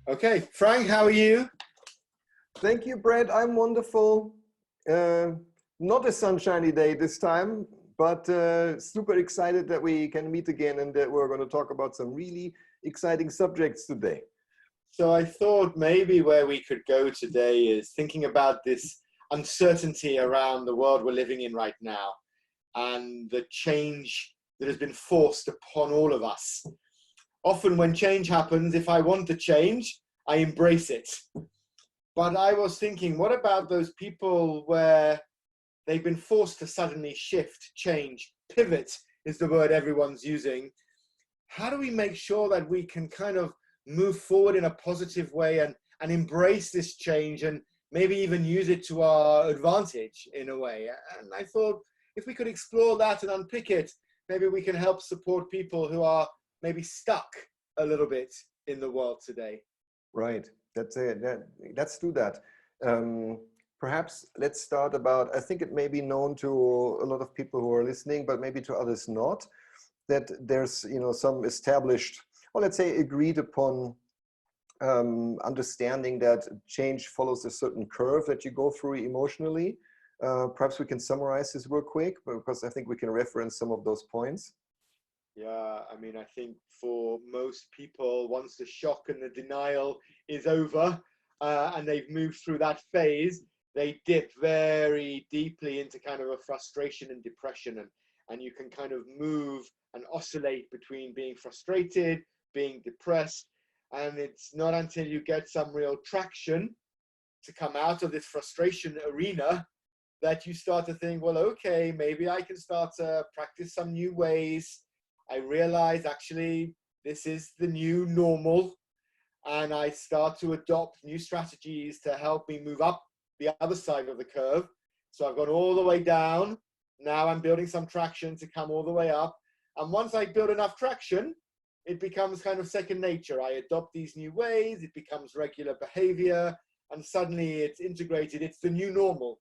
Okay, Frank, how are you? Thank you, Brett. I'm wonderful. Uh, Not a sunshiny day this time, but super excited that we can meet again and that we're going to talk about some really exciting subjects today. So I thought maybe where we could go today is thinking about this uncertainty around the world we're living in right now and the change that has been forced upon all of us. Often when change happens, if I want to change, I embrace it. But I was thinking, what about those people where they've been forced to suddenly shift, change, pivot is the word everyone's using. How do we make sure that we can kind of move forward in a positive way and embrace this change and maybe even use it to our advantage in a way? And I thought if we could explore that and unpick it, maybe we can help support people who are maybe stuck a little bit in the world today. Right. That's it. Let's do that. Perhaps let's start about, I think it may be known to a lot of people who are listening, but maybe to others not, that there's, some established, or let's say agreed upon understanding that change follows a certain curve that you go through emotionally. Perhaps we can summarize this real quick, because I think we can reference some of those points. Yeah, I mean, I think for most people, once the shock and the denial is over and they've moved through that phase, they dip very deeply into kind of a frustration and depression. And you can kind of move and oscillate between being frustrated, being depressed. And it's not until you get some real traction to come out of this frustration arena that you start to think, well, okay, maybe I can start to practice some new ways. I realize actually this is the new normal, and I start to adopt new strategies to help me move up the other side of the curve. So I've gone all the way down. Now I'm building some traction to come all the way up. And once I build enough traction, it becomes kind of second nature. I adopt these new ways, it becomes regular behavior, and suddenly it's integrated. It's the new normal.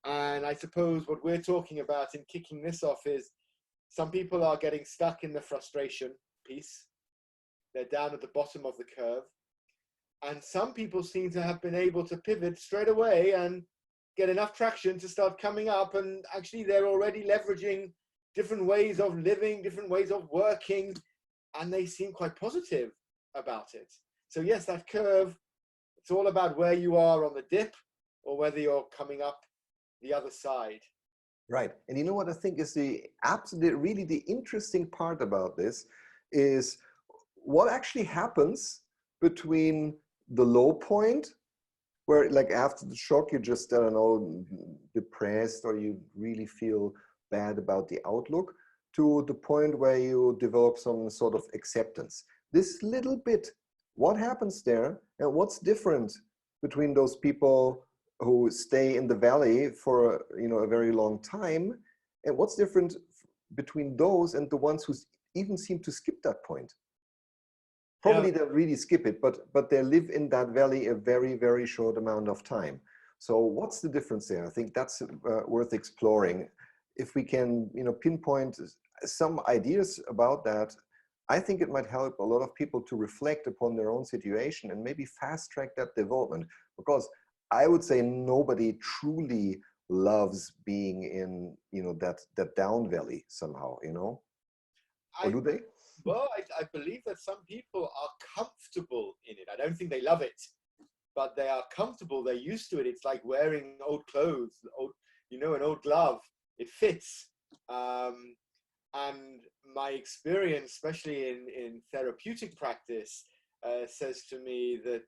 And I suppose what we're talking about in kicking this off is some people are getting stuck in the frustration piece. They're down at the bottom of the curve. And some people seem to have been able to pivot straight away and get enough traction to start coming up. And actually, they're already leveraging different ways of living, different ways of working, and they seem quite positive about it. So yes, that curve, it's all about where you are on the dip or whether you're coming up the other side. Right. And you know what I think is really the interesting part about this is what actually happens between the low point where, like, after the shock, you're just, I don't know, depressed or you really feel bad about the outlook, to the point where you develop some sort of acceptance. This little bit, what happens there and what's different between those people who stay in the valley for a very long time, and what's different between those and the ones who even seem to skip that point? Probably they'll really skip it, but they live in that valley a very, very short amount of time. So what's the difference there? I think that's worth exploring. If we can pinpoint some ideas about that, I think it might help a lot of people to reflect upon their own situation and maybe fast track that development, because I would say nobody truly loves being in that down valley somehow, or do they? Well, I believe that some people are comfortable in it. I don't think they love it, but they are comfortable. They're used to it. It's like wearing old clothes, an old glove. It fits. And my experience, especially in therapeutic practice, says to me that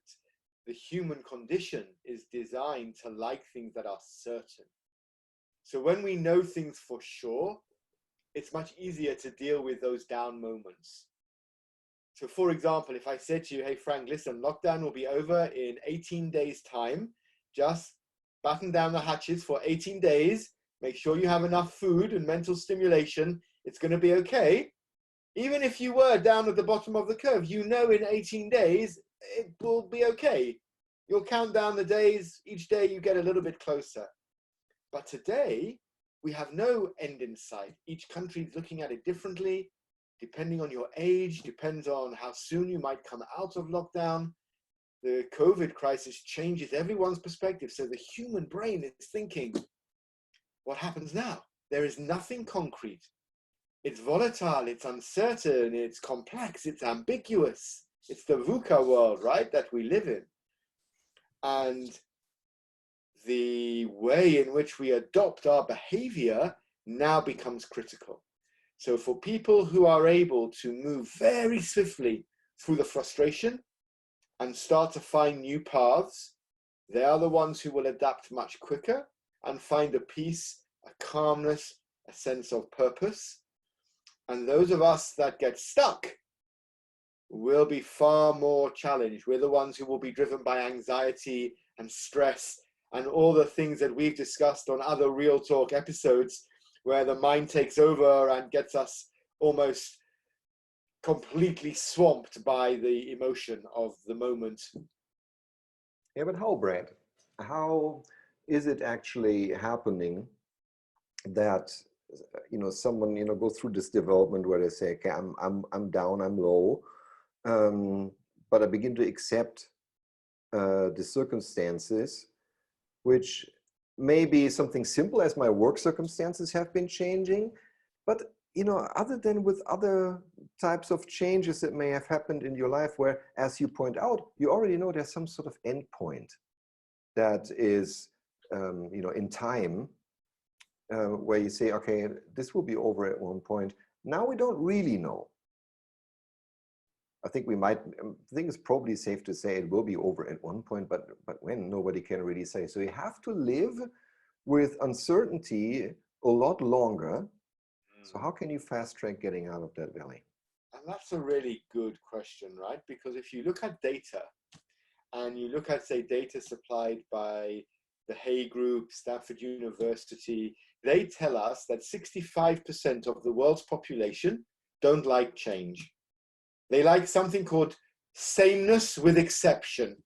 the human condition is designed to like things that are certain. So when we know things for sure, it's much easier to deal with those down moments. So for example, if I said to you, hey Frank, listen, lockdown will be over in 18 days time, just batten down the hatches for 18 days, make sure you have enough food and mental stimulation, it's going to be okay. Even if you were down at the bottom of the curve, in 18 days, it will be okay. You'll count down the days, each day you get a little bit closer. But today, we have no end in sight. Each country is looking at it differently, depending on your age, depends on how soon you might come out of lockdown. the COVID crisis changes everyone's perspective. So the human brain is thinking, what happens now? There is nothing concrete. It's volatile, it's uncertain, it's complex, it's ambiguous. It's the VUCA world, right, that we live in. And the way in which we adopt our behavior now becomes critical. So for people who are able to move very swiftly through the frustration and start to find new paths, they are the ones who will adapt much quicker and find a peace, a calmness, a sense of purpose. And those of us that get stuck will be far more challenged. We're the ones who will be driven by anxiety and stress and all the things that we've discussed on other Real Talk episodes, where the mind takes over and gets us almost completely swamped by the emotion of the moment. Yeah, but how, Brad? How is it actually happening that someone go through this development where they say, okay, I'm down, I'm low, but I begin to accept the circumstances, which may be something simple as my work circumstances have been changing, but other than with other types of changes that may have happened in your life, where, as you point out, you already know there's some sort of end point that is, in time, where you say, okay, this will be over at one point. Now we don't really know. I think it's probably safe to say it will be over at one point, but when, nobody can really say. So you have to live with uncertainty a lot longer. So how can you fast track getting out of that valley? And that's a really good question, right? Because if you look at data, and you look at, say, data supplied by the Hay Group, Stanford University, they tell us that 65% of the world's population don't like change. They like something called sameness with exception.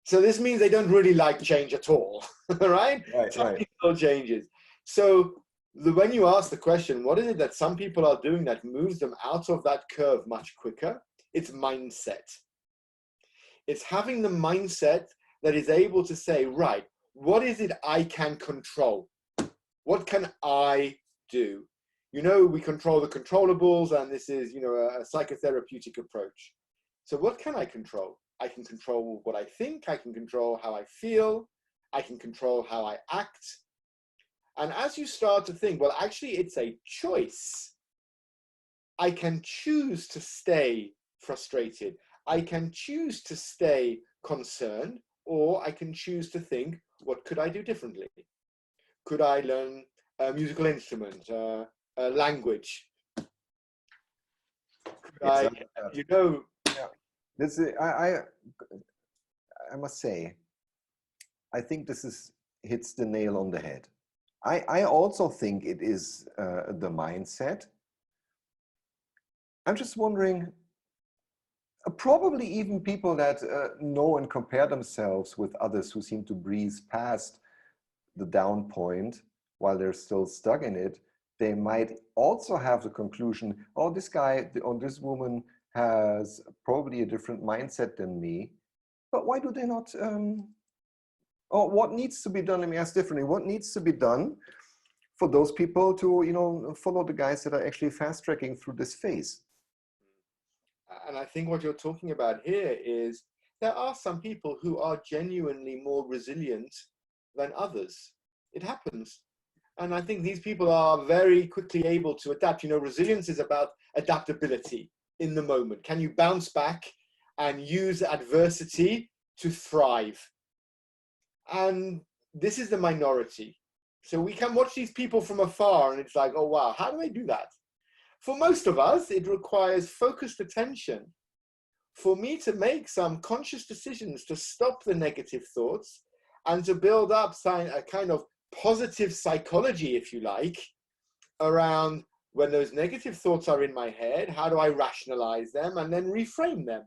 So this means they don't really like change at all, right? Tiny little changes. So when you ask the question, what is it that some people are doing that moves them out of that curve much quicker? It's mindset. It's having the mindset that is able to say, right, what is it I can control? What can I do? We control the controllables, and this is, a psychotherapeutic approach. So what can I control? I can control what I think, I can control how I feel, I can control how I act. And as you start to think, well, actually, it's a choice. I can choose to stay frustrated. I can choose to stay concerned, or I can choose to think, what could I do differently? Could I learn a musical instrument, a language? Could This is, I must say, I think this hits the nail on the head. I also think it is the mindset. I'm just wondering, probably even people that know and compare themselves with others who seem to breeze past the down point while they're still stuck in it, they might also have the conclusion, oh, this guy or this woman has probably a different mindset than me, but why do they not, or what needs to be done, let me ask differently, what needs to be done for those people to, follow the guys that are actually fast tracking through this phase? And I think what you're talking about here is there are some people who are genuinely more resilient than others. It happens. And I think these people are very quickly able to adapt. Resilience is about adaptability in the moment. Can you bounce back and use adversity to thrive? And this is the minority. So we can watch these people from afar and it's like, oh, wow, how do they do that? For most of us, it requires focused attention for me to make some conscious decisions to stop the negative thoughts and to build up a kind of positive psychology, if you like, around when those negative thoughts are in my head, how do I rationalize them and then reframe them?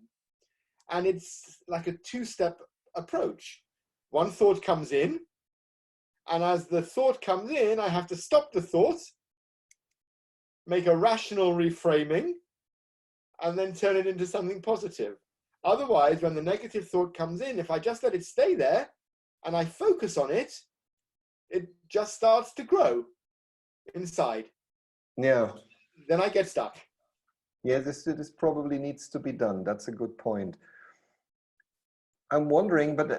And it's like a two-step approach. One thought comes in, and as the thought comes in, I have to stop the thought, make a rational reframing, and then turn it into something positive. Otherwise, when the negative thought comes in, if I just let it stay there and I focus on it, it just starts to grow inside. Yeah. Then I get stuck. Yeah, this probably needs to be done. That's a good point. I'm wondering, but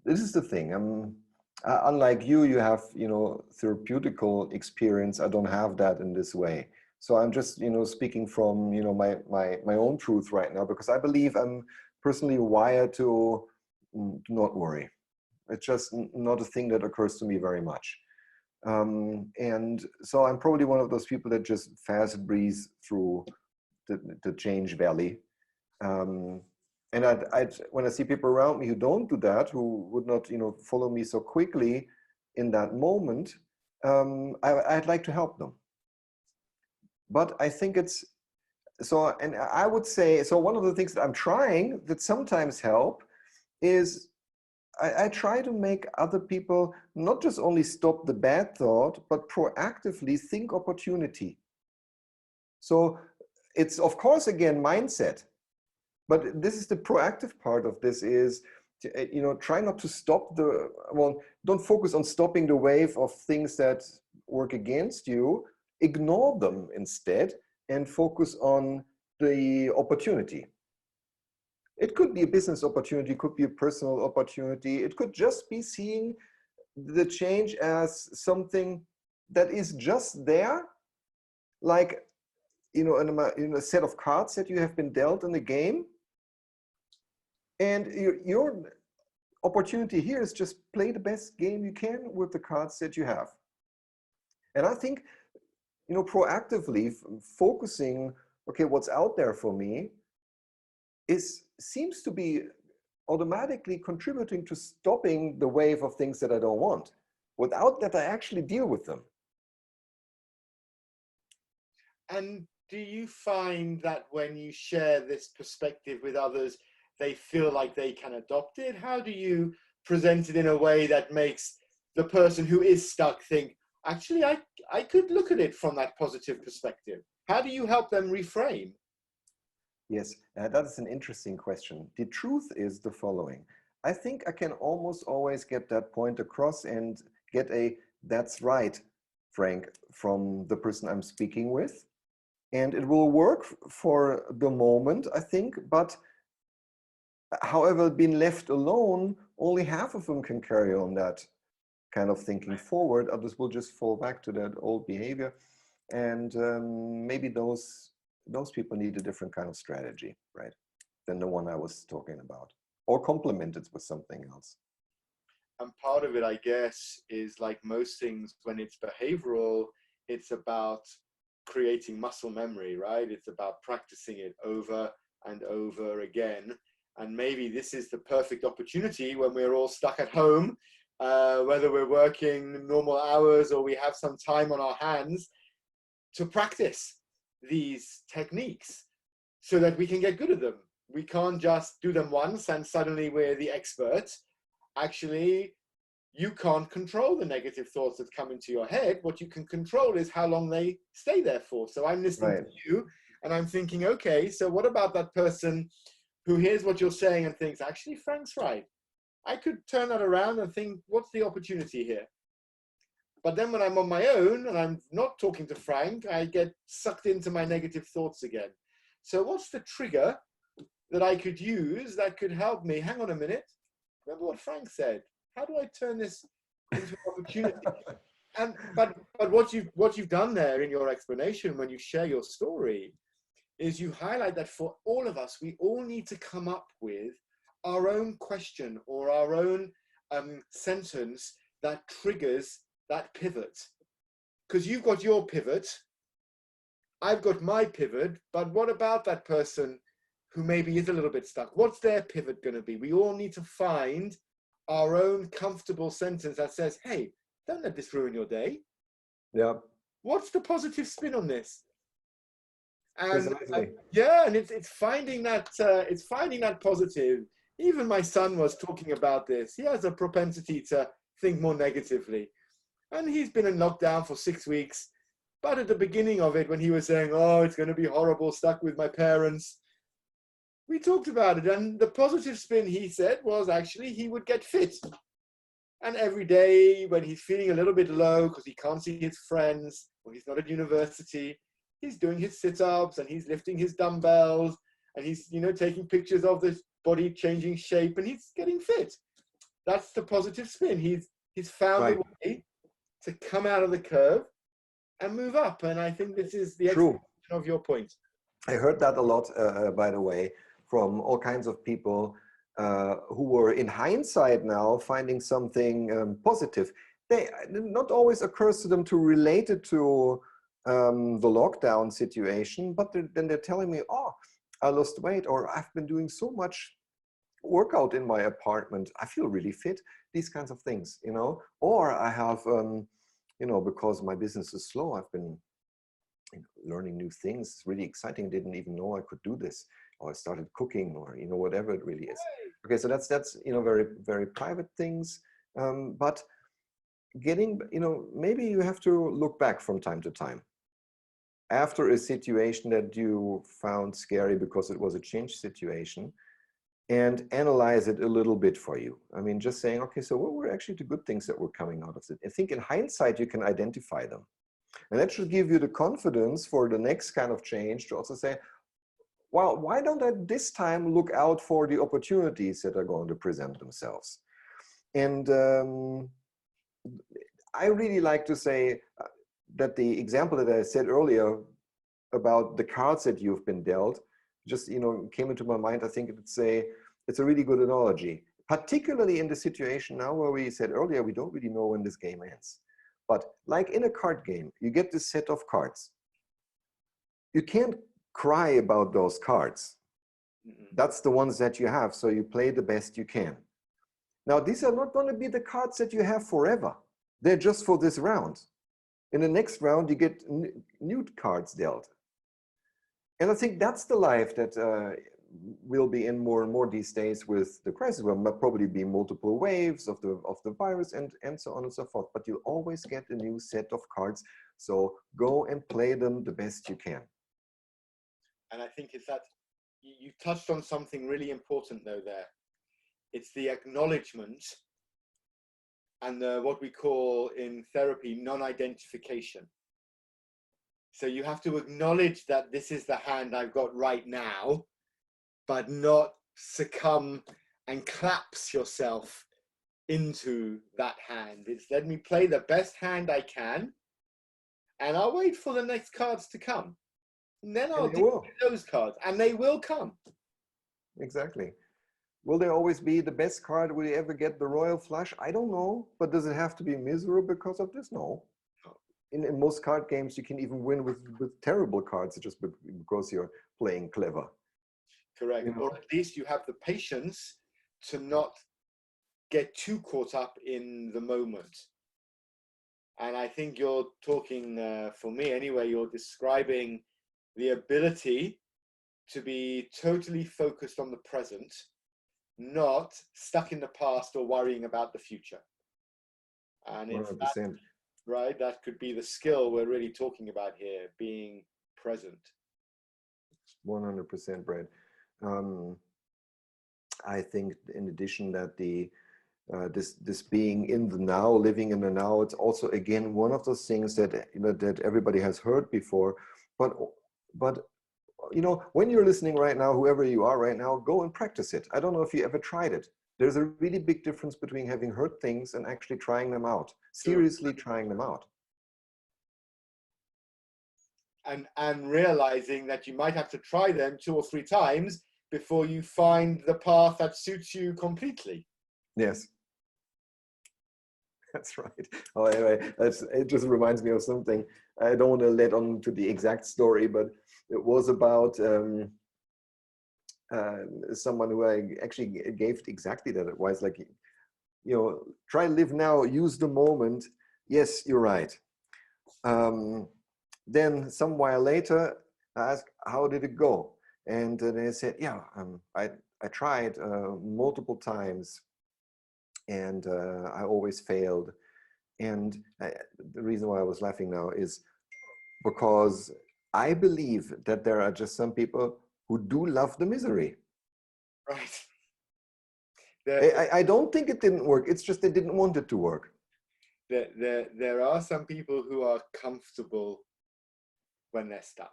this is the thing. Unlike you, you have therapeutical experience. I don't have that in this way. So I'm just speaking from my own truth right now, because I believe I'm personally wired to not worry. It's just not a thing that occurs to me very much. And so I'm probably one of those people that just fast breeze through the change valley. And when I see people around me who don't do that, who would not follow me so quickly in that moment, I'd like to help them. But I think it's so, and I would say, so one of the things that I'm trying that sometimes help is I try to make other people not just only stop the bad thought, but proactively think opportunity. So it's, of course, again, mindset. But this is the proactive part of this is, try not to stop don't focus on stopping the wave of things that work against you. Ignore them instead and focus on the opportunity. It could be a business opportunity, it could be a personal opportunity. It could just be seeing the change as something that is just there, like, in a set of cards that you have been dealt in the game. And your opportunity here is just play the best game you can with the cards that you have. And I think, proactively focusing, okay, what's out there for me seems to be automatically contributing to stopping the wave of things that I don't want. Without that, I actually deal with them. And do you find that when you share this perspective with others, they feel like they can adopt it? How do you present it in a way that makes the person who is stuck think, actually, I could look at it from that positive perspective? How do you help them reframe? Yes, that is an interesting question. The truth is the following. I think I can almost always get that point across and get a "that's right, Frank" from the person I'm speaking with. And it will work for the moment, I think, but however, being left alone, only half of them can carry on that kind of thinking forward. Others will just fall back to that old behavior. And maybe those people need a different kind of strategy, right, than the one I was talking about, or complement it with something else. And part of it, I guess, is like most things, when it's behavioral, it's about creating muscle memory, right? It's about practicing it over and over again. And maybe this is the perfect opportunity when we're all stuck at home, whether we're working normal hours or we have some time on our hands, to practice these techniques so that we can get good at them. We can't just do them once and suddenly we're the expert. Actually, you can't control the negative thoughts that come into your head. What you can control is how long they stay there for. So I'm listening to you and I'm thinking, okay, so what about that person who hears what you're saying and thinks, actually, Frank's right. I could turn that around and think, what's the opportunity here? But then when I'm on my own and I'm not talking to Frank, I get sucked into my negative thoughts again. So what's the trigger that I could use that could help me? Hang on a minute. Remember what Frank said. How do I turn this into an opportunity? But what you've done there in your explanation when you share your story is you highlight that for all of us, we all need to come up with our own question or our own sentence that triggers that pivot. Because you've got your pivot, I've got my pivot, but what about that person who maybe is a little bit stuck? What's their pivot going to be? We all need to find our own comfortable sentence that says, hey, don't let this ruin your day. Yeah. What's the positive spin on this? And Precisely. yeah, and it's finding that positive. Even my son was talking about this. He has a propensity to think more negatively. And he's been in lockdown for 6 weeks. But at the beginning of it, when he was saying, oh, it's going to be horrible, stuck with my parents, We talked about it, and the positive spin, he said, was actually he would get fit. And every day when he's feeling a little bit low because he can't see his friends or he's not at university, he's doing his sit-ups and he's lifting his dumbbells and he's, you know, taking pictures of this body changing shape and he's getting fit. That's the positive spin. He's found Right. a way to come out of the curve and move up. And I think this is the True. extension of your point. I heard that a lot, by the way, from all kinds of people who were in hindsight now finding something positive. They not always occurs to them to relate it to the lockdown situation, but then they're telling me, oh, I lost weight, or I've been doing so much workout in my apartment. I feel really fit. These kinds of things, you know, or I have, you know, because my business is slow, I've been learning new things. It's really exciting. Didn't even know I could do this, or I started cooking, or, you know, whatever it really is. Okay, so that's you know, very, very private things. But getting, you know, maybe you have to look back from time to time after a situation that you found scary because it was a change situation, and analyze it a little bit for you. I mean, just saying, okay, so what were actually the good things that were coming out of it? I think in hindsight, you can identify them. And that should give you the confidence for the next kind of change to also say, well, why don't I this time look out for the opportunities that are going to present themselves? And I really like to say that the example that I said earlier about the cards that you've been dealt, just, you know, came into my mind. I think it's a really good analogy, particularly in the situation now where we said earlier, we don't really know when this game ends. But like in a card game, you get this set of cards. You can't cry about those cards. That's the ones that you have, so you play the best you can. Now, these are not going to be the cards that you have forever. They're just for this round. In the next round, you get new cards dealt. And I think that's the life that will be in more and more these days with the crisis. There will probably be multiple waves of the virus and so on and so forth. But you'll always get a new set of cards. So go and play them the best you can. And I think it's that you touched on something really important though there. It's the acknowledgement and what we call in therapy non-identification. So you have to acknowledge that this is the hand I've got right now, but not succumb and collapse yourself into that hand. It's let me play the best hand I can, and I'll wait for the next cards to come. And then I'll deal with those cards, and they will come. Exactly. Will there always be the best card? Will you ever get the royal flush? I don't know. But does it have to be miserable because of this? No. In most card games, you can even win with terrible cards just because you're playing clever. Correct. You know? Or at least you have the patience to not get too caught up in the moment. And I think you're talking, for me anyway, you're describing the ability to be totally focused on the present, not stuck in the past or worrying about the future. And it's 100%. that, right? That could be the skill we're really talking about here, being present. 100%, Brad. I think in addition that this being in the now, living in the now, it's also again one of those things that that everybody has heard before, but you know, when you're listening right now, whoever you are right now, go and practice it. I don't know if you ever tried it. There's a really big difference between having heard things and actually trying them out, seriously trying them out. And realizing that you might have to try them 2 or 3 times before you find the path that suits you completely. Yes. That's right. Oh, anyway, it just reminds me of something. I don't want to let on to the exact story, but it was about someone who I actually gave exactly that advice, like, you know, try live now, use the moment. Yes, you're right. Then some while later, I asked, how did it go? And they said, yeah, I tried multiple times, and I always failed. And the reason why I was laughing now is because I believe that there are just some people who do love the misery. Right. There, I don't think it didn't work. It's just they didn't want it to work. there are some people who are comfortable when they're stuck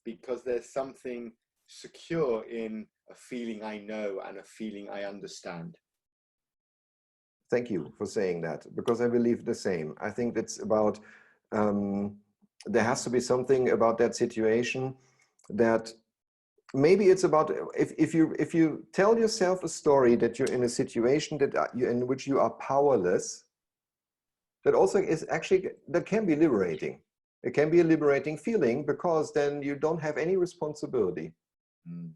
because there's something secure in a feeling I know and a feeling I understand. Thank you for saying that, because I believe the same. I think it's about, there has to be something about that situation that maybe it's about, if you tell yourself a story that you're in a situation that in which you are powerless, that also is actually, that can be liberating. It can be a liberating feeling because then you don't have any responsibility. Mm.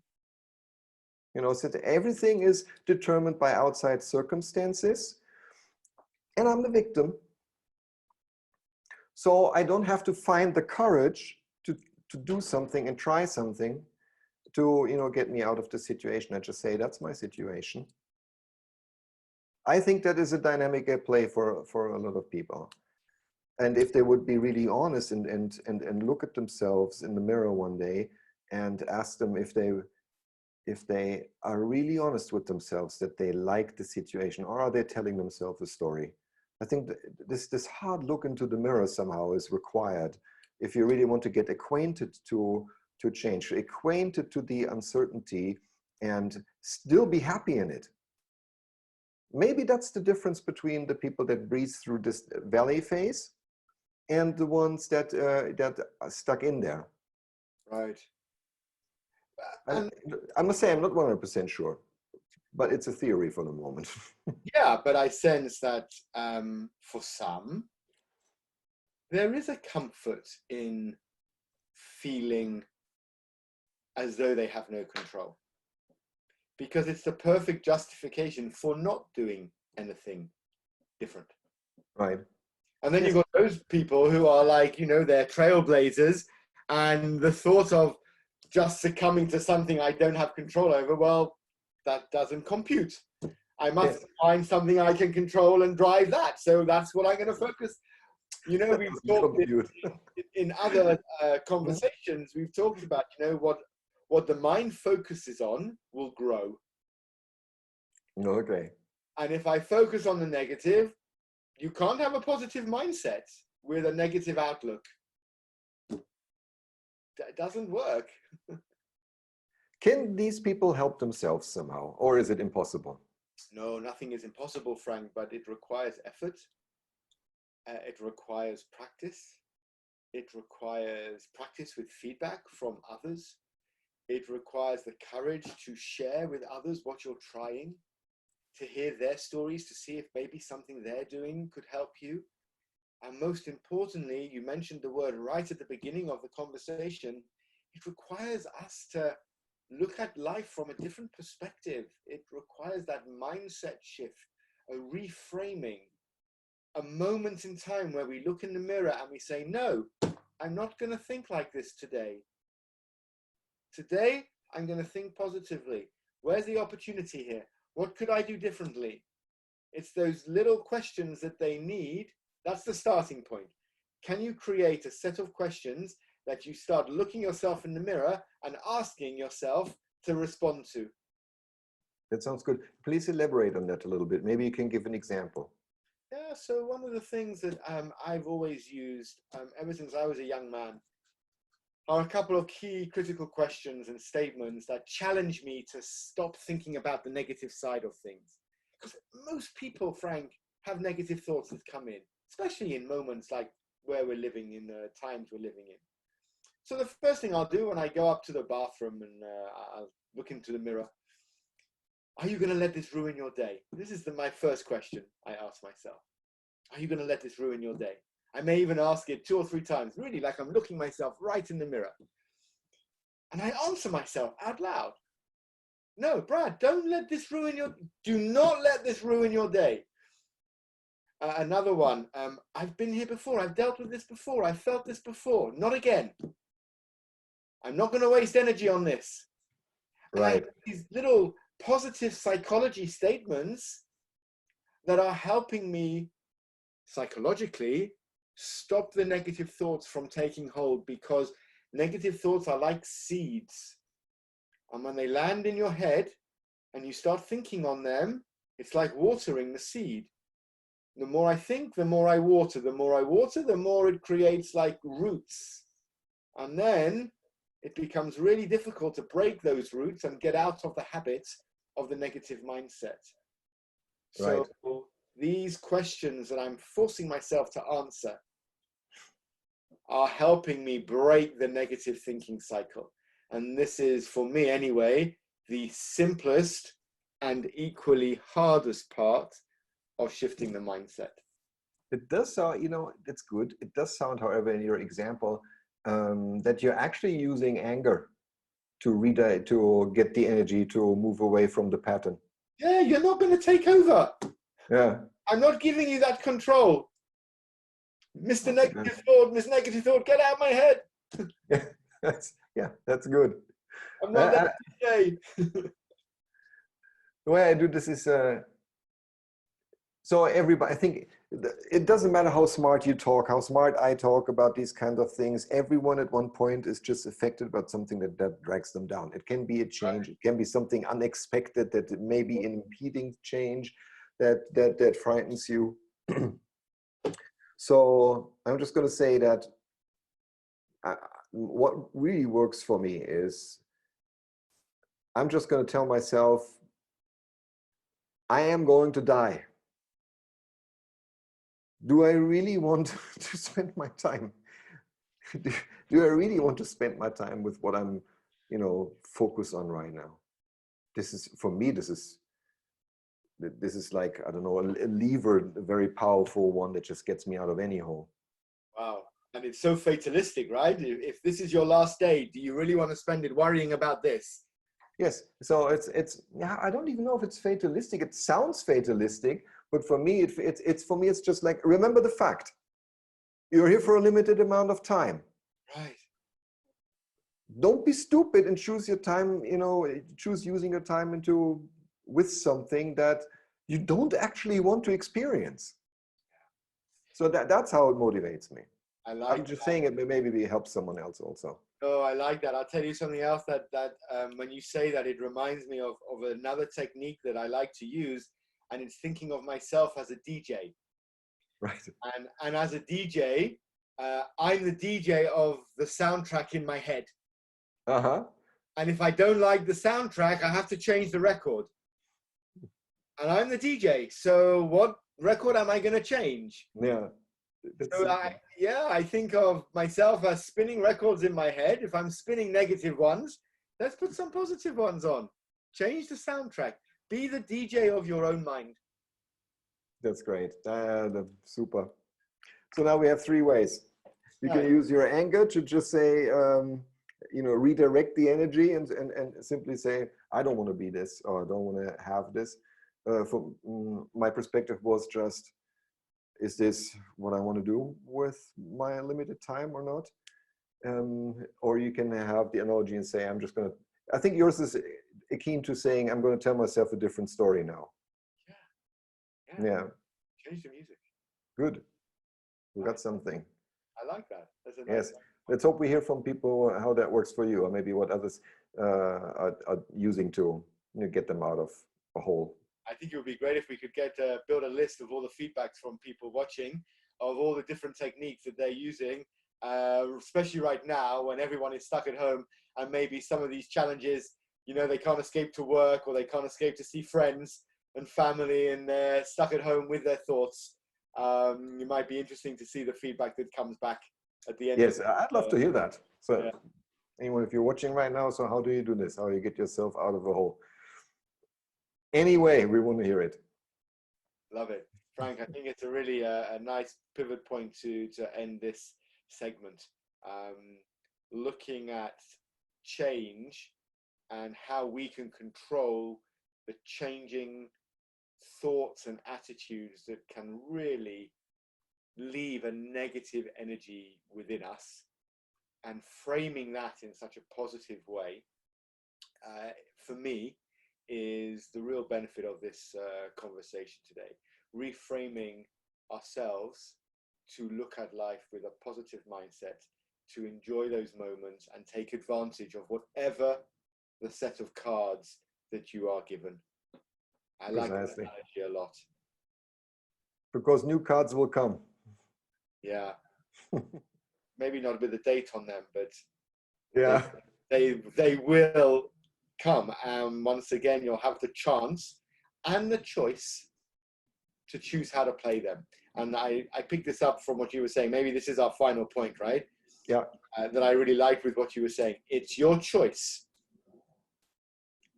You know, so everything is determined by outside circumstances, and I'm the victim. So I don't have to find the courage to do something and try something to, you know, get me out of the situation. I just say, that's my situation. I think that is a dynamic at play for a lot of people. And if they would be really honest and look at themselves in the mirror one day and ask them if they are really honest with themselves, that they like the situation, or are they telling themselves a story? I think this hard look into the mirror somehow is required if you really want to get acquainted to change, acquainted to the uncertainty, and still be happy in it. Maybe that's the difference between the people that breathe through this valley phase and the ones that are stuck in there. Right. I must say I'm not 100% sure, but it's a theory for the moment. Yeah, but I sense that for some, there is a comfort in feeling as though they have no control, because it's the perfect justification for not doing anything different. Right. And then you've got those people who are like, you know, they're trailblazers, and the thought of just succumbing to something I don't have control over, well, that doesn't compute. I must find something I can control and drive that. So that's what I'm going to focus. You know, we've talked in other conversations, we've talked about, you know, what the mind focuses on will grow. Okay. And if I focus on the negative, you can't have a positive mindset with a negative outlook. That doesn't work. Can these people help themselves somehow, or is it impossible? No, nothing is impossible, Frank, but it requires effort. It requires practice. It requires practice with feedback from others. It requires the courage to share with others what you're trying, to hear their stories, to see if maybe something they're doing could help you. And most importantly, you mentioned the word right at the beginning of the conversation, it requires us to look at life from a different perspective. It requires that mindset shift, a reframing, a moment in time where we look in the mirror and we say, no, I'm not going to think like this today. Today, I'm going to think positively. Where's the opportunity here? What could I do differently? It's those little questions that they need. That's the starting point. Can you create a set of questions that you start looking yourself in the mirror and asking yourself to respond to? That sounds good. Please elaborate on that a little bit. Maybe you can give an example. Yeah, so one of the things that I've always used ever since I was a young man are a couple of key critical questions and statements that challenge me to stop thinking about the negative side of things. Because most people, Frank, have negative thoughts that come in, especially in moments like where we're living in, the times we're living in. So the first thing I'll do when I go up to the bathroom and I'll look into the mirror, are you going to let this ruin your day? This is my first question I ask myself. Are you going to let this ruin your day? I may even ask it 2 or 3 times, really like I'm looking myself right in the mirror. And I answer myself out loud. No, Brad, don't let this ruin your, do not let this ruin your day. Another one, I've been here before, I've dealt with this before, I've felt this before, not again. I'm not going to waste energy on this. Right. These little positive psychology statements that are helping me psychologically stop the negative thoughts from taking hold, because negative thoughts are like seeds. And when they land in your head, and you start thinking on them, it's like watering the seed. The more I think, the more I water. The more I water, the more it creates like roots. And then it becomes really difficult to break those roots and get out of the habit of the negative mindset. Right. So these questions that I'm forcing myself to answer are helping me break the negative thinking cycle. And this is, for me anyway, the simplest and equally hardest part of shifting the mindset. It does sound, that's good. It does sound, however, in your example, that you're actually using anger to get the energy to move away from the pattern. Yeah, you're not going to take over. Yeah. I'm not giving you that control. Mr. Negative Thought, Miss Negative Thought, get out of my head. That's good. I'm not there today. The way I do this is, so everybody, I think it doesn't matter how smart you talk, how smart I talk about these kinds of things. Everyone at one point is just affected by something that drags them down. It can be a change. It can be something unexpected that may be an impeding change that frightens you. So I'm just going to say that what really works for me is I'm just going to tell myself, I am going to die. Do I really want to spend my time? Do I really want to spend my time with what I'm, focused on right now? This is, for me, this is like, I don't know, a lever, a very powerful one that just gets me out of any hole. Wow. And it's so fatalistic, right? If this is your last day, do you really want to spend it worrying about this? Yes. So it's yeah, I don't even know if it's fatalistic. It sounds fatalistic, but for me, it's just like, remember the fact. You're here for a limited amount of time. Right. Don't be stupid and choose your time, choose using your time with something that you don't actually want to experience. So that's how it motivates me. I'm just saying it, but maybe it helps someone else also. Oh, I like that. I'll tell you something else that when you say that, it reminds me of another technique that I like to use, and it's thinking of myself as a DJ. Right. And as a DJ, I'm the DJ of the soundtrack in my head. Uh-huh. And if I don't like the soundtrack, I have to change the record. And I'm the DJ. So what record am I going to change? Yeah. So I think of myself as spinning records in my head. If I'm spinning negative ones, let's put some positive ones on. Change the soundtrack. Be the DJ of your own mind. That's great. Super. So now we have three ways. You can use your anger to just say, redirect the energy and simply say, I don't want to be this, or I don't want to have this. My perspective was just, is this what I want to do with my limited time or not? Or you can have the analogy and say, I think yours is akin to saying, I'm going to tell myself a different story now. Yeah. Change the music. Good. We got something. I like that. Yes. Let's hope we hear from people how that works for you, or maybe what others are using to get them out of a hole. I think it would be great if we could build a list of all the feedbacks from people watching, of all the different techniques that they're using, especially right now when everyone is stuck at home, and maybe some of these challenges, they can't escape to work, or they can't escape to see friends and family, and they're stuck at home with their thoughts. It might be interesting to see the feedback that comes back at the end. Yes, I'd love to hear that. So anyone, if you're watching right now, so how do you do this? How do you get yourself out of a hole? Anyway, we want to hear it. Love it. Frank, I think it's a really a nice pivot point to end this segment. Looking at change and how we can control the changing thoughts and attitudes that can really leave a negative energy within us, and framing that in such a positive way, for me, is the real benefit of this conversation today. Reframing ourselves to look at life with a positive mindset, to enjoy those moments and take advantage of whatever the set of cards that you are given. I like that Precisely. analogy a lot. Because new cards will come. Yeah. Maybe not with a date on them, but Yeah. they will come. And once again, you'll have the chance and the choice to choose how to play them. And I picked this up from what you were saying. Maybe this is our final point, right? Yeah. That I really liked with what you were saying. It's your choice.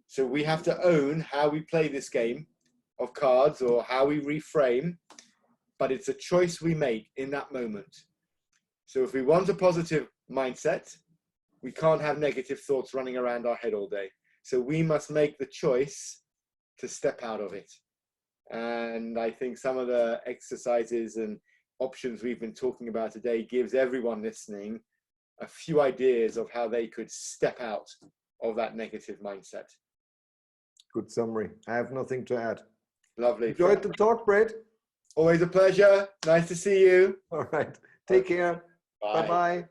So we have to own how we play this game of cards or how we reframe, but it's a choice we make in that moment. So if we want a positive mindset, we can't have negative thoughts running around our head all day. So we must make the choice to step out of it. And I think some of the exercises and options we've been talking about today gives everyone listening a few ideas of how they could step out of that negative mindset. Good summary. I have nothing to add. Lovely. Enjoyed the talk, Brett. Always a pleasure. Nice to see you. All right. Take care. Bye. Bye-bye.